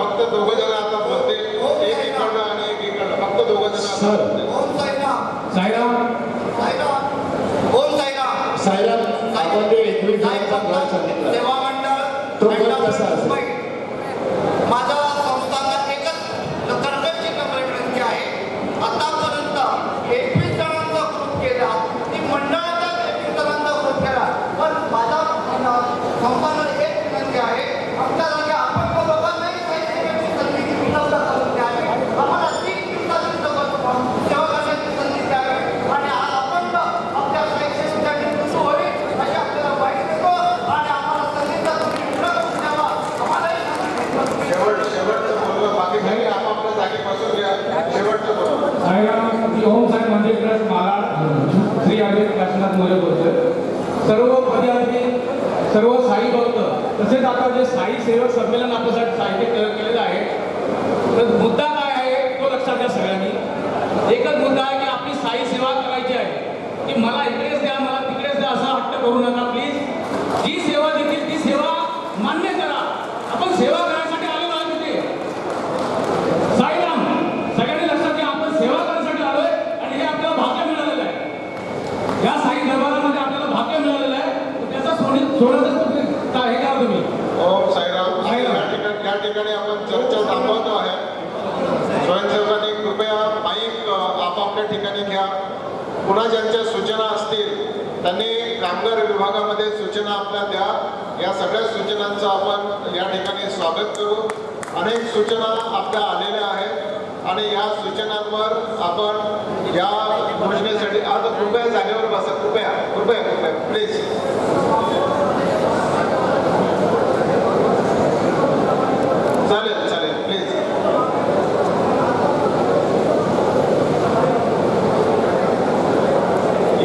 फक्त दोघं जण आता बोलते, एक इकडनं आणि एक इकडनं, फक्त दोघं जण आता बोलते. ओम साईराम. साईराम साईराम. ओम साईराम. साईराम आपण ते 21 जणांचा गट सांगितला सेवा मंडळ तो गट कसा असेल? माझा संस्थानात एकच कर्तव्याची विनंती आहे. आतापर्यंत 21 जणांचा ग्रुप केला, ती मंडळाचा 21 जणांचा ग्रुप केला, पण माझा संस्थानात एक विनंती आहे, आमच्या जागी आपण लोकांनाही काहीतरी संधी उपलब्ध करून द्यावी. आम्हाला 3 दिवसाची सेवा करण्याची संधी द्यावी आणि आज आपण आपल्या साहित्यासाठी सुरू होईल अशी आपल्याला माहिती देतो आणि आम्हाला संधीचा तुम्ही उपलब्ध द्यावा. आम्हालाही शेवटचं बोलणं बाकी काही आपापल्या जागी बसून घ्या. शेवटचं बोलणं साईराम ओम साई मंदिर ट्रस्ट महाराज श्री अरविंद काशीनाथ मोरे बोलतोय. सर्व पदाधिकारी, सर्व साई भक्त, तसेच आता जे साई सेवक संमेलन आपल्यासाठी साहित्य केलेलं आहे, तर मुद्दा काय आहे तो लक्षात घ्या सगळ्यांनी. एकच मुद्दा आहे की आपली साई सेवा करायची आहे, की मला इकडेच द्या, मला तिकडेच द्या असा हट्ट करू नका प्लीज. जी सेवा देतील ती सेवा मान्य करा. आपण सेवा करण्यासाठी आलेलो आहोत तिथे. साईराम सगळ्यांनी लक्षात घ्या, आपण सेवा करण्यासाठी आलोय आणि हे आपल्याला भाग्य मिळालेलं आहे. या साई दरबारामध्ये आपल्याला भाग्य मिळालेलं आहे, त्याचा सोडायचं हे करा तुम्ही. ओम साईराम. या ठिकाणी आपण चर्चा थांबवतो आहे. स्वयंसेवकांनी कृपया माईक आपापल्या ठिकाणी घ्या. पुन्हा ज्यांच्या सूचना असतील त्यांनी कामगार विभागामध्ये सूचना आपल्या द्या. या सगळ्या सूचनांचं आपण या ठिकाणी स्वागत करू. अनेक सूचना आपल्या आलेल्या आहेत आणि या सूचनांवर आपण या योजनेसाठी आता कृपया जागेवर बसा. कृपया कृपया कृपया प्लीज.